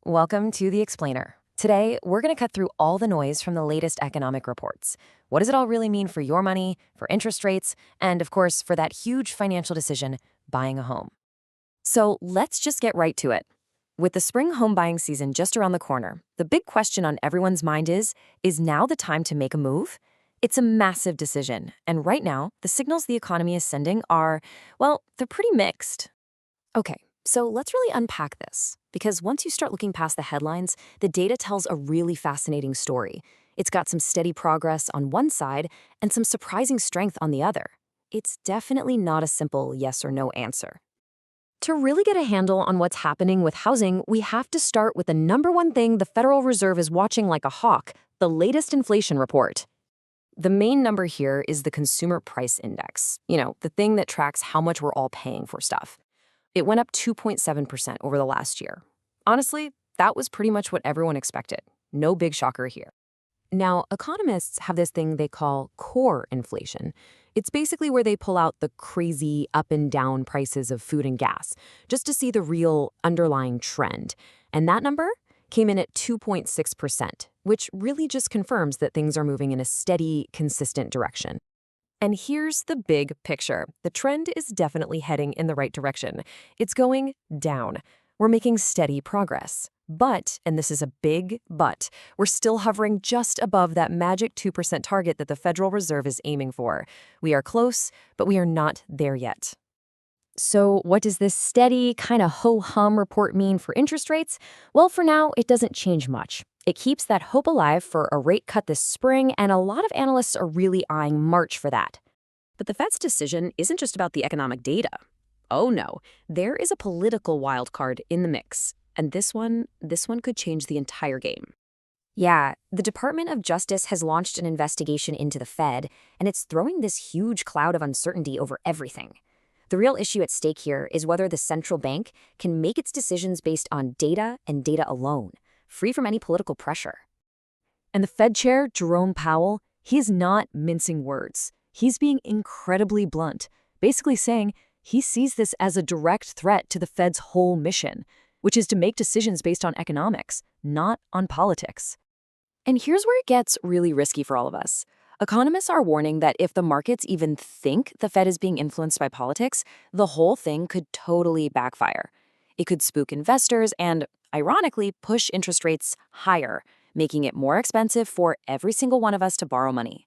Welcome to The Explainer. Today, we're going to cut through all the noise from the latest economic reports. What does it all really mean for your money, for interest rates, and of course, for that huge financial decision, buying a home? So let's just get right to it. With the spring home buying season just around the corner, the big question on everyone's mind is now the time to make a move? It's a massive decision, and right now, the signals the economy is sending are, well, they're pretty mixed. Okay, so let's really unpack this, because once you start looking past the headlines, the data tells a really fascinating story. It's got some steady progress on one side and some surprising strength on the other. It's definitely not a simple yes or no answer. To really get a handle on what's happening with housing, we have to start with the number one thing the Federal Reserve is watching like a hawk, the latest inflation report. The main number here is the Consumer Price Index, the thing that tracks how much we're all paying for stuff. It went up 2.7% over the last year. Honestly, that was pretty much what everyone expected. No big shocker here. Now, economists have this thing they call core inflation. It's basically where they pull out the crazy up and down prices of food and gas, just to see the real underlying trend. And that number came in at 2.6%, which really just confirms that things are moving in a steady, consistent direction. And here's the big picture. The trend is definitely heading in the right direction. It's going down. We're making steady progress. But, and this is a big but, we're still hovering just above that magic 2% target that the Federal Reserve is aiming for. We are close, but we are not there yet. So what does this steady, kind of ho-hum report mean for interest rates? Well, for now, it doesn't change much. It keeps that hope alive for a rate cut this spring, and a lot of analysts are really eyeing March for that. But the Fed's decision isn't just about the economic data. Oh no, there is a political wild card in the mix, and this one could change the entire game. Yeah, the Department of Justice has launched an investigation into the Fed, and it's throwing this huge cloud of uncertainty over everything. The real issue at stake here is whether the central bank can make its decisions based on data and data alone, free from any political pressure. And the Fed chair, Jerome Powell, he's not mincing words. He's being incredibly blunt, basically saying he sees this as a direct threat to the Fed's whole mission, which is to make decisions based on economics, not on politics. And here's where it gets really risky for all of us. Economists are warning that if the markets even think the Fed is being influenced by politics, the whole thing could totally backfire. It could spook investors and, ironically, push interest rates higher, making it more expensive for every single one of us to borrow money.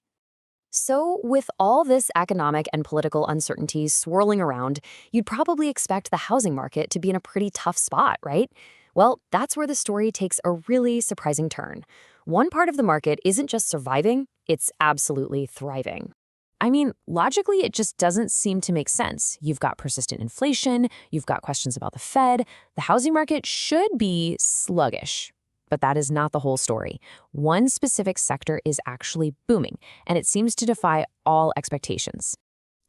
So, with all this economic and political uncertainty swirling around, you'd probably expect the housing market to be in a pretty tough spot, right? Well, that's where the story takes a really surprising turn. One part of the market isn't just surviving, it's absolutely thriving. I mean, logically, it just doesn't seem to make sense. You've got persistent inflation, you've got questions about the Fed. The housing market should be sluggish. But that is not the whole story. One specific sector is actually booming, and it seems to defy all expectations.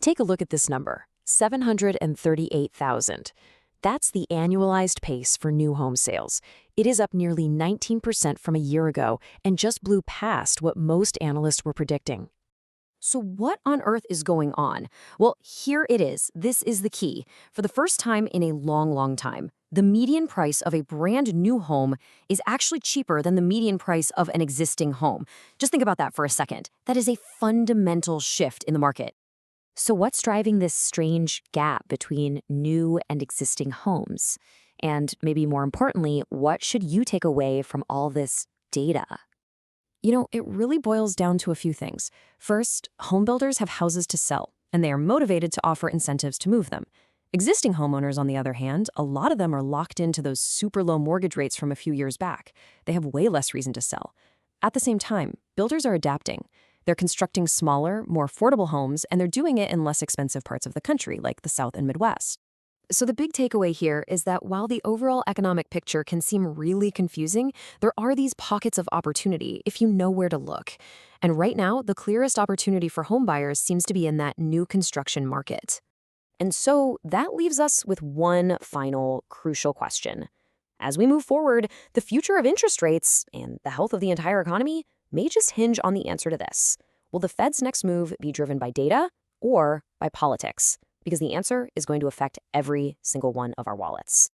Take a look at this number, 738,000. That's the annualized pace for new home sales. It is up nearly 19% from a year ago and just blew past what most analysts were predicting. So what on earth is going on? Well, here it is. This is the key. For the first time in a long, long time, the median price of a brand new home is actually cheaper than the median price of an existing home. Just think about that for a second. That is a fundamental shift in the market. So what's driving this strange gap between new and existing homes? And maybe more importantly, what should you take away from all this data? It really boils down to a few things. First, home builders have houses to sell, and they are motivated to offer incentives to move them. Existing homeowners, on the other hand, a lot of them are locked into those super low mortgage rates from a few years back. They have way less reason to sell. At the same time, builders are adapting. They're constructing smaller, more affordable homes, and they're doing it in less expensive parts of the country, like the South and Midwest. So the big takeaway here is that while the overall economic picture can seem really confusing, there are these pockets of opportunity if you know where to look. And right now, the clearest opportunity for homebuyers seems to be in that new construction market. And so that leaves us with one final crucial question. As we move forward, the future of interest rates and the health of the entire economy may just hinge on the answer to this. Will the Fed's next move be driven by data or by politics? Because the answer is going to affect every single one of our wallets.